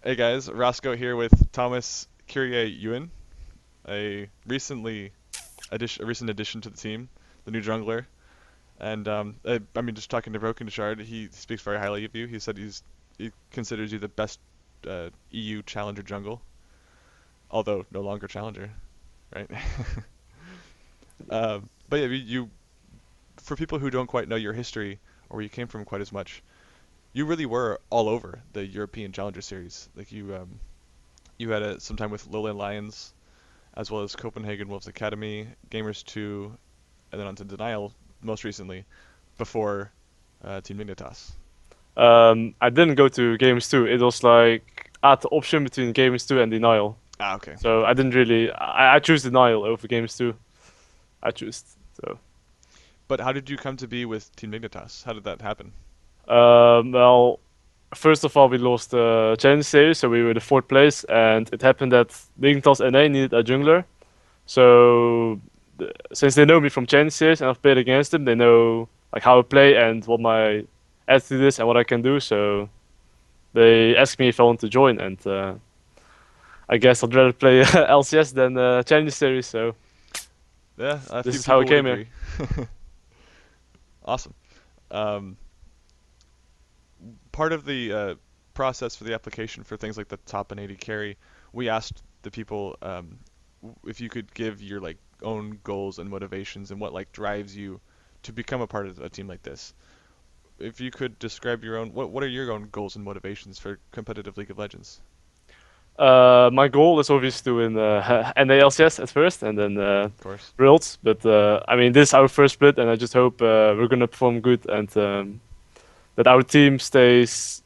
Hey guys, Roscoe here with Thomas Kirei Ewan, a recent addition to the team, the new jungler. And I mean, just talking to Broken Shard, he speaks very highly of you. He said he considers you the best EU challenger jungle, although no longer challenger, right? But yeah, for people who don't quite know your history or where you came from quite as much, you really were all over the European Challenger Series. Like you had some time with Lowland Lions, as well as Copenhagen Wolves Academy, Gamers 2, and then on to Denial most recently, before Team Dignitas. I didn't go to Games 2. It was like at the option between Games 2 and Denial. Ah, okay. So I didn't really. I choose Denial over Games 2. I choose. So But how did you come to be with Team Dignitas? How did that happen? well, first of all, we lost the Challenge Series, so we were the fourth place, and it happened that Dignitas NA needed a jungler. So since they know me from Challenge Series and I've played against them, they know like how I play and what my attitude is and what I can do. So they asked me if I want to join, and I guess I'd rather play LCS than Challenge Series, so Yeah, a this few is how I people would came here. agree. Awesome. Um, Part of the process for the application for things like the top and 80 carry, we asked the people if you could give your like own goals and motivations and what like drives you to become a part of a team like this. If you could describe your own, what are your own goals and motivations for competitive League of Legends? My goal is obviously to win NALCS at first, and then Of course. Worlds. But I mean, this is our first split, and I just hope we're gonna perform good and that our team stays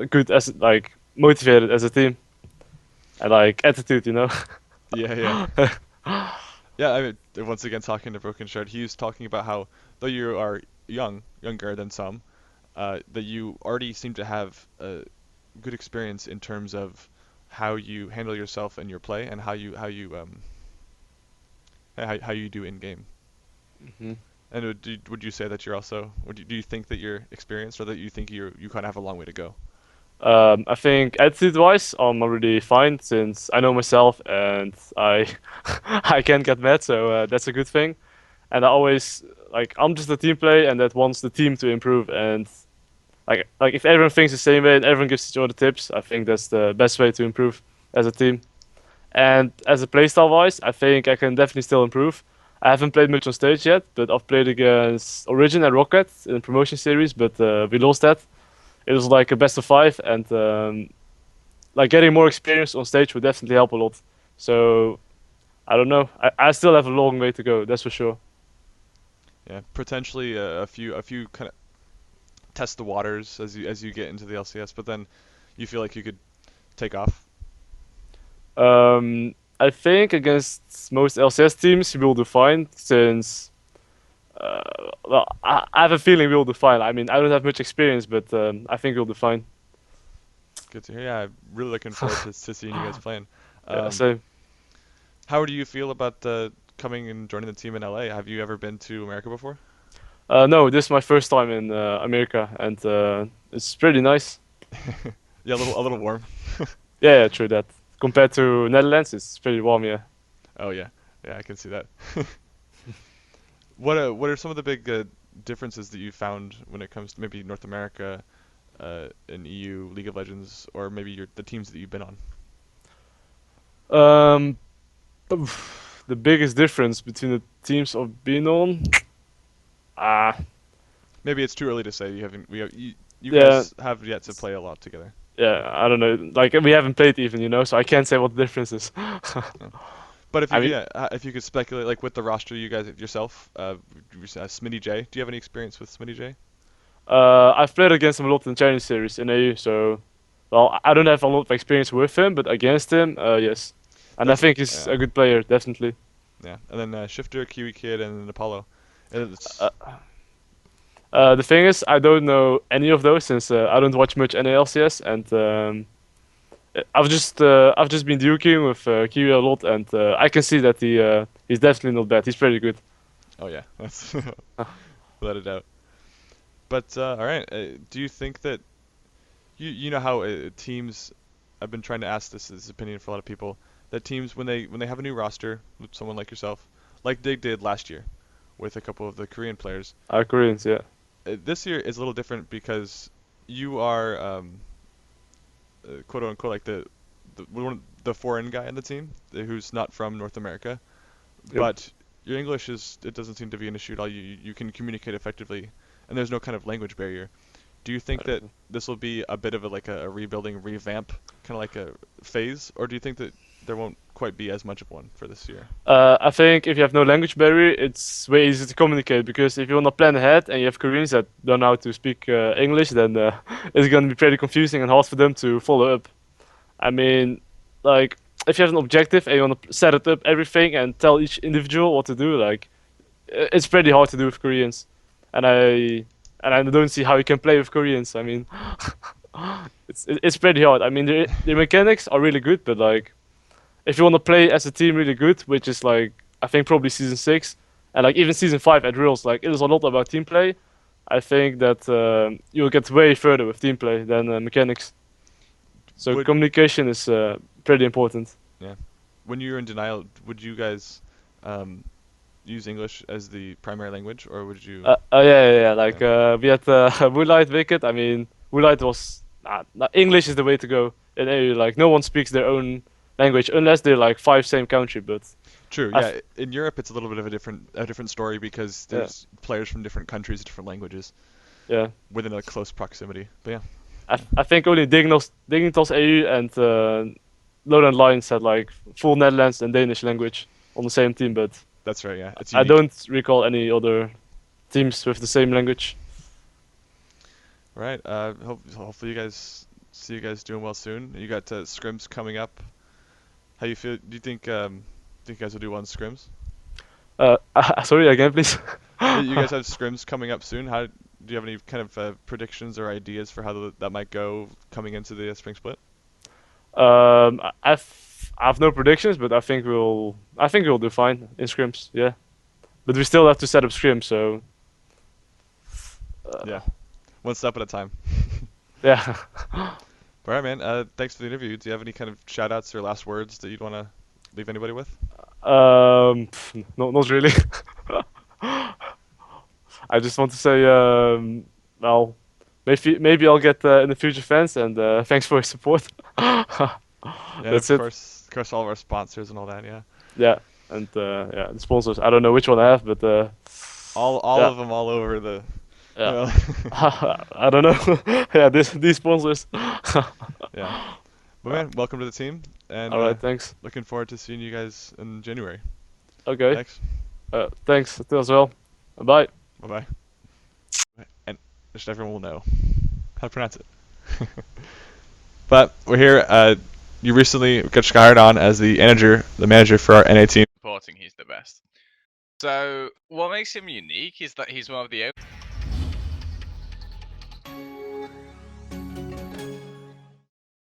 good as like motivated as a team and like attitude, you know. Yeah, yeah. Yeah, I mean, once again talking to Broken Shard, he was talking about how though you are younger than some, that you already seem to have a good experience in terms of how you handle yourself in your play and how you do in game. hmm And would you say that you're also do you think that you're experienced or that you think you kind of have a long way to go? I think attitude-wise, I'm already fine since I know myself and I I can't get mad, so that's a good thing. And I always like I'm just a team player and that wants the team to improve. And like if everyone thinks the same way and everyone gives each other tips, I think that's the best way to improve as a team. And as a playstyle-wise, I think I can definitely still improve. I haven't played much on stage yet, but I've played against Origin and Rocket in the promotion series, but we lost that. It was like a best of five, and like getting more experience on stage would definitely help a lot. So I don't know. I still have a long way to go. That's for sure. Yeah, potentially a few kind of test the waters as you get into the LCS, but then you feel like you could take off. I think against most LCS teams we will do fine since well I have a feeling we will do fine. I mean I don't have much experience, but I think we'll do fine. Good to hear. Yeah, I'm really looking forward to seeing you guys playing. Yeah. Um, So how do you feel about coming and joining the team in LA? Have you ever been to America before? no, this is my first time in America, and it's pretty nice. Yeah, a little warm. Yeah, yeah, true that. Compared to Netherlands, it's pretty warm. Yeah. Oh yeah, yeah, I can see that. What are some of the big differences that you found when it comes to maybe North America, and EU League of Legends, or maybe the teams that you've been on? Um, the biggest difference between the teams I've been on, ah, Maybe it's too early to say. You yeah, guys have yet to play a lot together. yeah, I don't know. Like we haven't played even, so I can't say what the difference is. Yeah. But if I you mean, yeah, if you could speculate like with the roster you guys yourself, Smitty J. Do you have any experience with Smitty J? I've played against him a lot in Challenge Series in AU, so well, I don't have a lot of experience with him, but against him, yes, and I There's think he's yeah, a good player, definitely. yeah, and then Shifter, Kiwi Kid, and then Apollo. Uh, It's the thing is, I don't know any of those since I don't watch much NALCS, and I've just been duking with Kiwi a lot, and I can see that he's definitely not bad. He's pretty good. oh yeah, that's without a doubt. But all right, do you think that you know how teams I've been trying to ask this opinion for a lot of people that teams when they have a new roster with someone like yourself, like Dig did last year, with a couple of the Korean players. Our Koreans, yeah. This year is a little different because you are quote unquote like the foreign guy on the team who's not from North America, Yep. but your English it doesn't seem to be an issue at all. You can communicate effectively, and there's no kind of language barrier. Do you think that this will be a bit of a rebuilding, revamp, kind of like a phase, or do you think that there won't quite be as much of one for this year? I think if you have no language barrier, it's way easier to communicate because if you want to plan ahead and you have Koreans that don't know how to speak English, then it's going to be pretty confusing and hard for them to follow up. I mean, like, if you have an objective and you want to set it up everything and tell each individual what to do, like, it's pretty hard to do with Koreans. And I don't see how you can play with Koreans. I mean, it's pretty hard. I mean, the mechanics are really good, but like, if you want to play as a team really good, which is like I think probably season 6, and like even season 5 at Reels, like it is a lot about team play. I think that you'll get way further with team play than mechanics. So Would communication is pretty important. Yeah. When you were in denial, would you guys use English as the primary language, or would you? Yeah. Like Yeah. we had Moonlight Wicked. I mean, Moonlight was English is the way to go in AU. Like no one speaks their own language unless they're like 5 same country. But True. I Yeah. In Europe, it's a little bit of a different story because yeah, there's players from different countries, different languages yeah. within a close proximity. But yeah, I think only Dignitas AU and Lowland Lions had like full Netherlands and Danish language on the same team, but that's right. Yeah, it's I unique. don't recall any other teams with the same language. Right. Hopefully you guys see you guys doing well soon. You got scrims coming up. How you feel? Do you think you guys will do well in scrims? Sorry again, please. You guys have scrims coming up soon. How do you have any kind of predictions or ideas for how that might go coming into the spring split? I've no predictions, but I think we'll do fine in scrims. Yeah, but we still have to set up scrims, so Yeah, one step at a time. yeah. All right, man. Thanks for the interview. Do you have any kind of shout outs or last words that you'd want to leave anybody with? No, not really. I just want to say, well, maybe I'll get in the future fans, and thanks for your support. Yeah, That's of it. course, all of our sponsors and all that. Yeah, Yeah, and yeah, the sponsors. I don't know which one I have, but all yeah, of them all over the. You yeah. know. I don't know. Yeah, these sponsors. Yeah, but Uh, man, welcome to the team, and all right, thanks. looking forward to seeing you guys in January. Okay, Thanks. thanks as well. Bye. Bye bye. And just everyone will know how to pronounce it. But we're here. You recently got hired on as the manager for our NA team. Reporting he's the best. So what makes him unique is that he's one of the